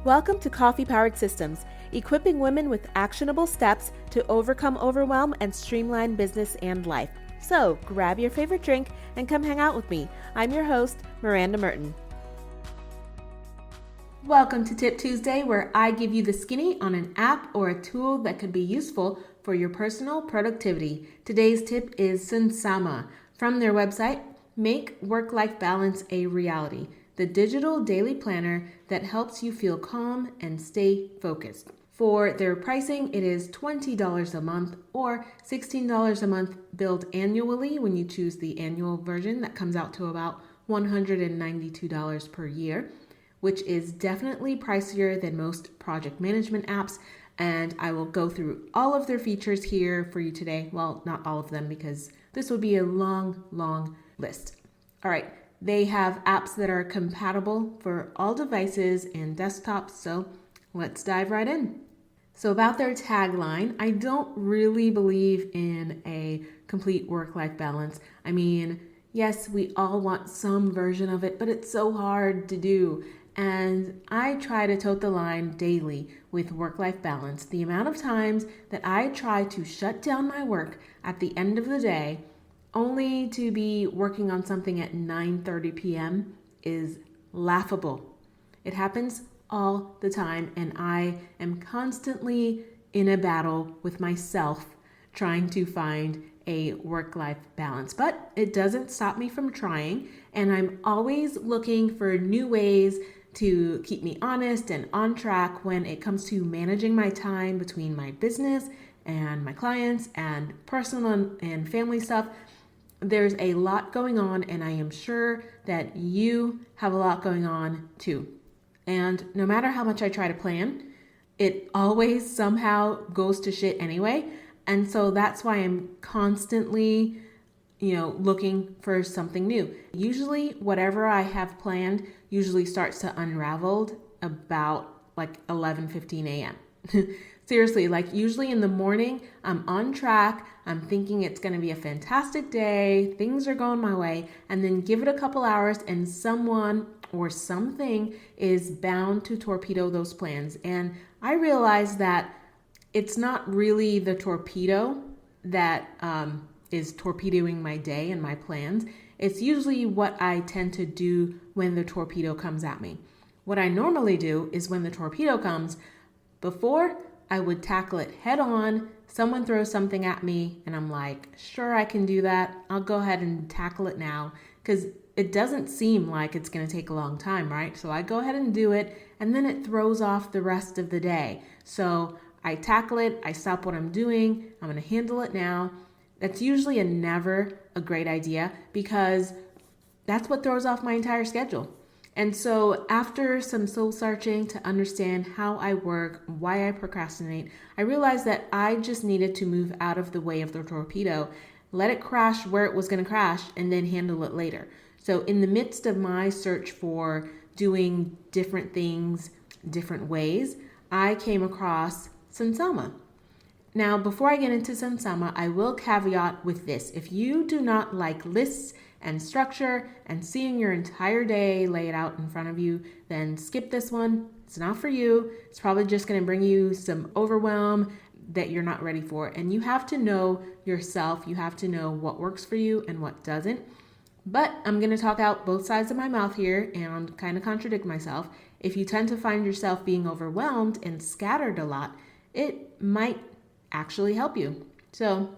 Welcome to Coffee Powered Systems, equipping women with actionable steps to overcome overwhelm and streamline business and life. So grab your favorite drink and come hang out with me. I'm your host, Miranda Merton. Welcome to Tip Tuesday, where I give you the skinny on an app or a tool that could be useful for your personal productivity. Today's tip is Sunsama. From their website, Make Work-Life Balance a Reality, the digital daily planner that helps you feel calm and stay focused. For their pricing, it is $20 a month or $16 a month billed annually when you choose the annual version. That comes out to about $192 per year, which is definitely pricier than most project management apps. And I will go through all of their features here for you today. Well, not all of them, because this would be a long list. All right. They have apps that are compatible for all devices and desktops, so let's dive right in. So about their tagline, I don't really believe in a complete work-life balance. I mean, yes, we all want some version of it, but it's so hard to do. And I try to tote the line daily with work-life balance. The amount of times that I try to shut down my work at the end of the day only to be working on something at 9:30 p.m. is laughable. It happens all the time, and I am constantly in a battle with myself trying to find a work-life balance. But it doesn't stop me from trying, and I'm always looking for new ways to keep me honest and on track when it comes to managing my time between my business and my clients and personal and family stuff. There's a lot going on, and I am sure that you have a lot going on too. And no matter how much I try to plan, it always somehow goes to shit anyway. And so that's why I'm constantly, looking for something new. Usually whatever I have planned usually starts to unravel about like 11:15 a.m. Seriously, like usually in the morning, I'm on track. I'm thinking it's going to be a fantastic day. Things are going my way. And then give it a couple hours and someone or something is bound to torpedo those plans. And I realize that it's not really the torpedo that is torpedoing my day and my plans. It's usually what I tend to do when the torpedo comes at me. What I normally do is when the torpedo comes, before I would tackle it head on. Someone throws something at me and I'm like, sure, I can do that. I'll go ahead and tackle it now, because it doesn't seem like it's going to take a long time, right? So I go ahead and do it, and then it throws off the rest of the day. So I tackle it. I stop what I'm doing. I'm going to handle it now. That's usually never a great idea, because that's what throws off my entire schedule. And so after some soul searching to understand how I work, why I procrastinate, I realized that I just needed to move out of the way of the torpedo, let it crash where it was going to crash, and then handle it later. So in the midst of my search for doing different things, different ways, I came across Sunsama. Now, before I get into Sunsama, I will caveat with this. If you do not like lists and structure and seeing your entire day laid out in front of you, then skip this one. It's not for you. It's probably just going to bring you some overwhelm that you're not ready for. And you have to know yourself. You have to know what works for you and what doesn't. But I'm going to talk out both sides of my mouth here and kind of contradict myself. If you tend to find yourself being overwhelmed and scattered a lot, it might actually help you. So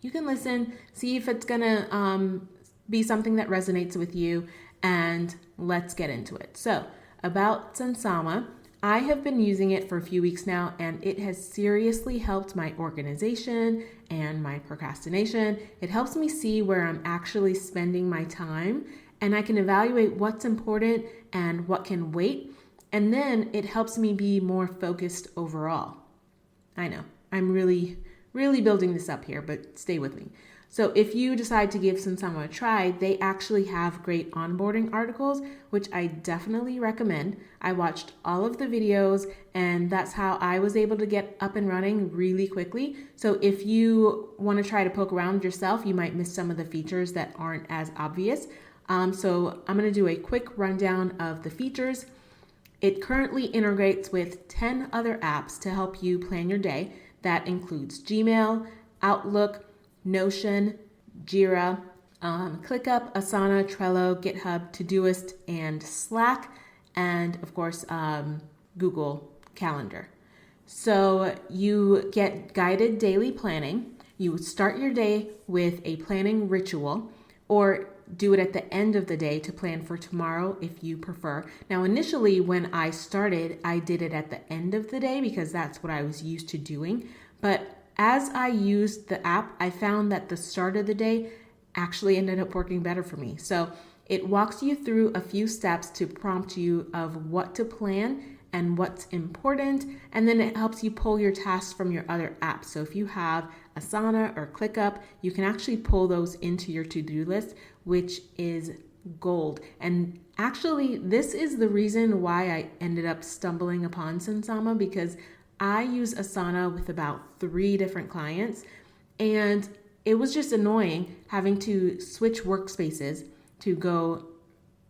you can listen, see if it's going to be something that resonates with you, and let's get into it. So about Sunsama, I have been using it for a few weeks now, and it has seriously helped my organization and my procrastination. It helps me see where I'm actually spending my time, and I can evaluate what's important and what can wait. And then it helps me be more focused overall. I know, I'm really building this up here, but stay with me. So if you decide to give Sunsama a try, they actually have great onboarding articles, which I definitely recommend. I watched all of the videos, and that's how I was able to get up and running really quickly. So if you want to try to poke around yourself, you might miss some of the features that aren't as obvious. So I'm going to do a quick rundown of the features. It currently integrates with 10 other apps to help you plan your day. That includes Gmail, Outlook, Notion, Jira, ClickUp, Asana, Trello, GitHub, Todoist, and Slack, and of course, Google Calendar. So you get guided daily planning. You start your day with a planning ritual, or do it at the end of the day to plan for tomorrow if you prefer. Now, initially, when I started, I did it at the end of the day because that's what I was used to doing. But as I used the app, I found that the start of the day actually ended up working better for me. So it walks you through a few steps to prompt you of what to plan and what's important, and then it helps you pull your tasks from your other apps. So if you have Asana or ClickUp, you can actually pull those into your to-do list, which is gold. And actually, this is the reason why I ended up stumbling upon Sunsama, because I use Asana with about 3 different clients, and it was just annoying having to switch workspaces to go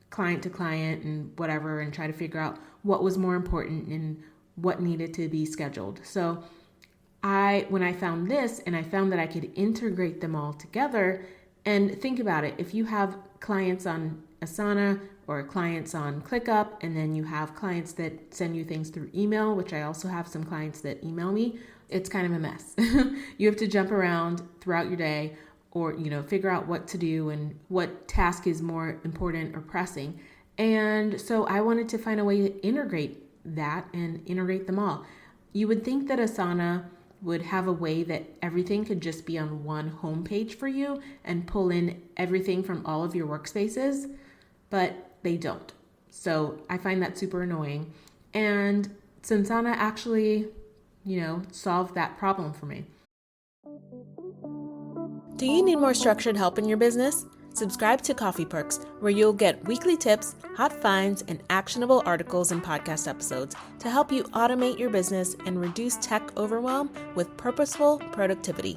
client to client and whatever, and try to figure out what was more important and what needed to be scheduled. So when I found this, and I found that I could integrate them all together, and think about it, if you have clients on Asana or clients on ClickUp, and then you have clients that send you things through email, which I also have some clients that email me, it's kind of a mess. You have to jump around throughout your day, or figure out what to do and what task is more important or pressing. And so I wanted to find a way to integrate that and integrate them all. You would think that Asana would have a way that everything could just be on one homepage for you and pull in everything from all of your workspaces, but they don't. So I find that super annoying. And Sunsama actually, solved that problem for me. Do you need more structured help in your business? Subscribe to Coffee Perks, where you'll get weekly tips, hot finds, and actionable articles and podcast episodes to help you automate your business and reduce tech overwhelm with purposeful productivity.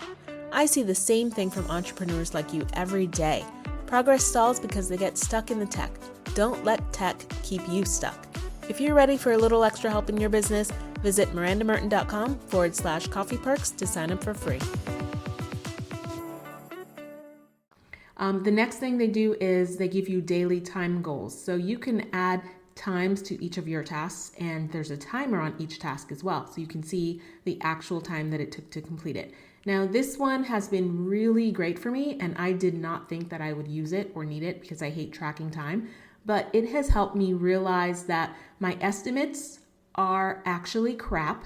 I see the same thing from entrepreneurs like you every day. Progress stalls because they get stuck in the tech. Don't let tech keep you stuck. If you're ready for a little extra help in your business, visit mirandamerton.com/coffee perks to sign up for free. The next thing they do is they give you daily time goals. So you can add times to each of your tasks, and there's a timer on each task as well. So you can see the actual time that it took to complete it. Now, this one has been really great for me, and I did not think that I would use it or need it because I hate tracking time, but it has helped me realize that my estimates are actually crap.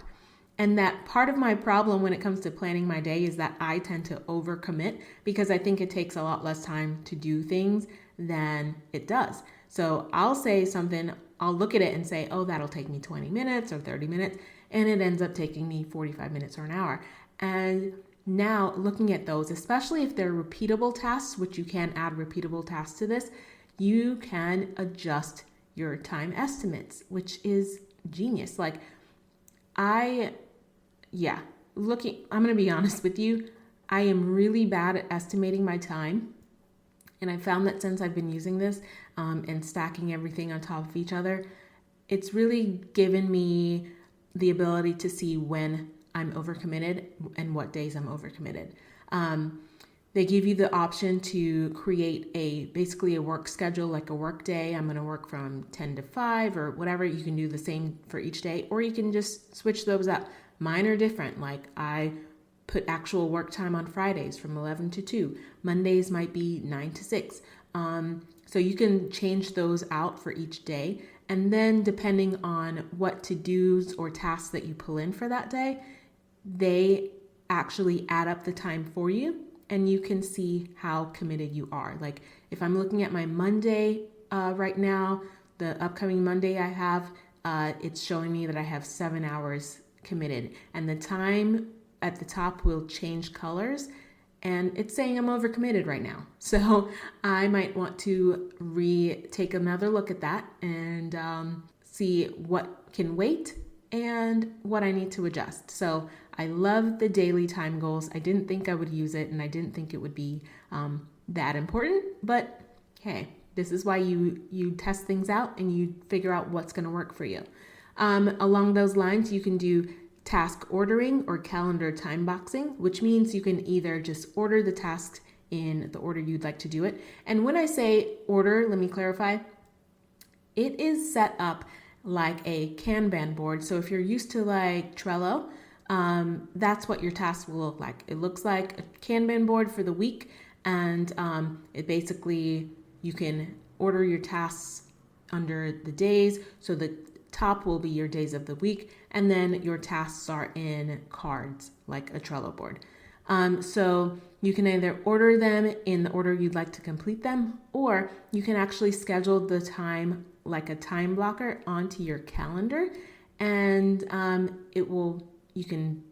And that part of my problem when it comes to planning my day is that I tend to overcommit because I think it takes a lot less time to do things than it does. So I'll say something, I'll look at it and say, oh, that'll take me 20 minutes or 30 minutes. And it ends up taking me 45 minutes or an hour. And now looking at those, especially if they're repeatable tasks, which you can add repeatable tasks to this, you can adjust your time estimates, which is genius. I'm going to be honest with you. I am really bad at estimating my time. And I found that since I've been using this and stacking everything on top of each other, it's really given me the ability to see when I'm overcommitted and what days I'm overcommitted. They give you the option to create basically a work schedule, like a work day. I'm going to work from 10 to 5 or whatever. You can do the same for each day, or you can just switch those up. Mine are different. Like I put actual work time on Fridays from 11 to 2. Mondays might be 9 to 6. So you can change those out for each day. And then depending on what to-dos or tasks that you pull in for that day, they actually add up the time for you. And you can see how committed you are. Like if I'm looking at my Monday right now, the upcoming Monday I have, it's showing me that I have 7 hours committed. And the time at the top will change colors. And it's saying I'm overcommitted right now. So I might want to take another look at that and see what can wait and what I need to adjust. So I love the daily time goals. I didn't think I would use it, and I didn't think it would be that important, but hey, This is why you test things out and you figure out what's going to work for you. Along those lines, you can do task ordering or calendar time boxing, which means you can either just order the tasks in the order you'd like to do it. And when I say order, let me clarify, it is set up like a Kanban board. So if you're used to like Trello, that's what your tasks will look like. It looks like a Kanban board for the week, and it basically, you can order your tasks under the days. So the top will be your days of the week, and then your tasks are in cards like a Trello board. So you can either order them in the order you'd like to complete them, or you can actually schedule the time like a time blocker onto your calendar, and you can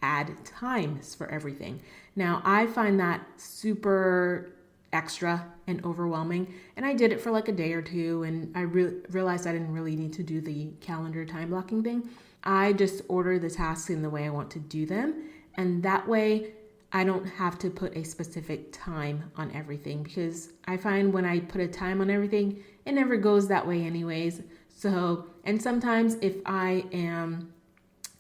add times for everything. Now, I find that super extra and overwhelming, and I did it for like a day or two, and I realized I didn't really need to do the calendar time blocking thing. I just order the tasks in the way I want to do them, and that way I don't have to put a specific time on everything, because I find when I put a time on everything, it never goes that way anyways. So, and sometimes if I am,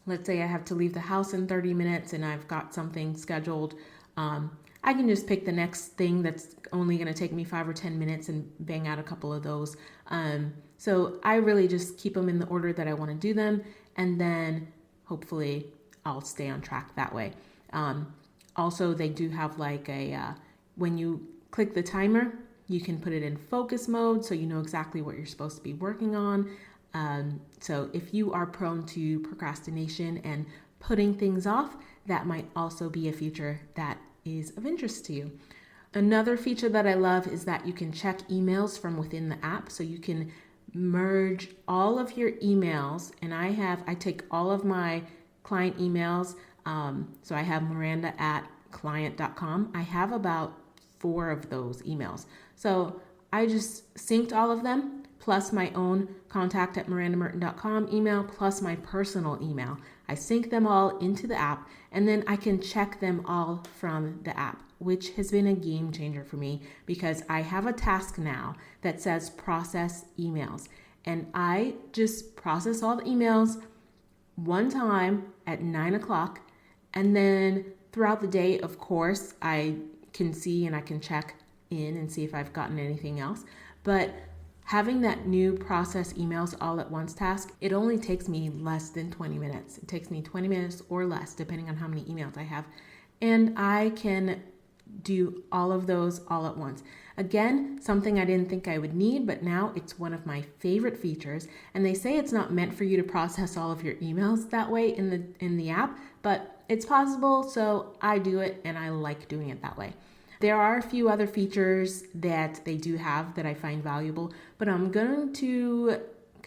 let's say I have to leave the house in 30 minutes and I've got something scheduled, I can just pick the next thing that's only going to take me 5 or 10 minutes and bang out a couple of those. So I really just keep them in the order that I want to do them, and then hopefully I'll stay on track that way. Also, they do have like when you click the timer, you can put it in focus mode so you know exactly what you're supposed to be working on. So if you are prone to procrastination and putting things off, that might also be a feature that is of interest to you. Another feature that I love is that you can check emails from within the app. So you can merge all of your emails, and I take all of my client emails. So I have Miranda@client.com. I have about 4 of those emails. So I just synced all of them, plus my own contact@mirandamerton.com email, plus my personal email. I sync them all into the app, and then I can check them all from the app, which has been a game changer for me, because I have a task now that says process emails, and I just process all the emails one time at 9 o'clock. And then throughout the day, of course, I can see and I can check in and see if I've gotten anything else. But having that new process emails all at once task, it only takes me less than 20 minutes. It takes me 20 minutes or less, depending on how many emails I have. And I can do all of those all at once. Again, something I didn't think I would need, but now it's one of my favorite features. And they say it's not meant for you to process all of your emails that way in the app, but it's possible, so I do it, and I like doing it that way. There are a few other features that they do have that I find valuable, but I'm going to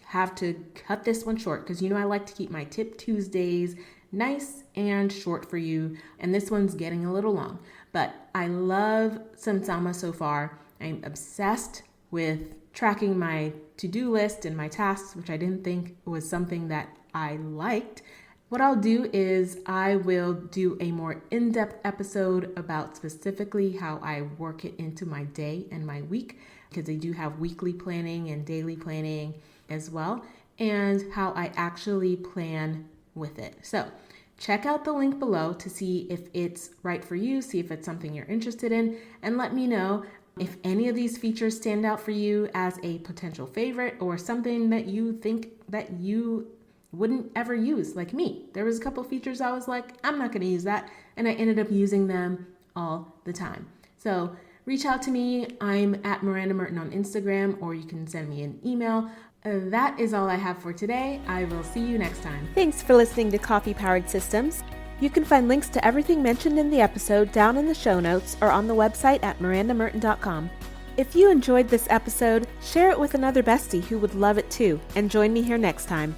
have to cut this one short, because I like to keep my Tip Tuesdays nice and short for you, and this one's getting a little long. But I love Sunsama so far. I'm obsessed with tracking my to-do list and my tasks, which I didn't think was something that I liked. What I'll do is I will do a more in-depth episode about specifically how I work it into my day and my week, because they do have weekly planning and daily planning as well, and how I actually plan with it. So check out the link below to see if it's right for you, see if it's something you're interested in, and let me know if any of these features stand out for you as a potential favorite, or something that you think that you wouldn't ever use, like me. There was a couple features I was like, I'm not going to use that, and I ended up using them all the time. So reach out to me. I'm at Miranda Merton on Instagram, or you can send me an email. That is all I have for today. I will see you next time. Thanks for listening to Coffee Powered Systems. You can find links to everything mentioned in the episode down in the show notes or on the website at mirandamerton.com. If you enjoyed this episode, share it with another bestie who would love it too, and join me here next time.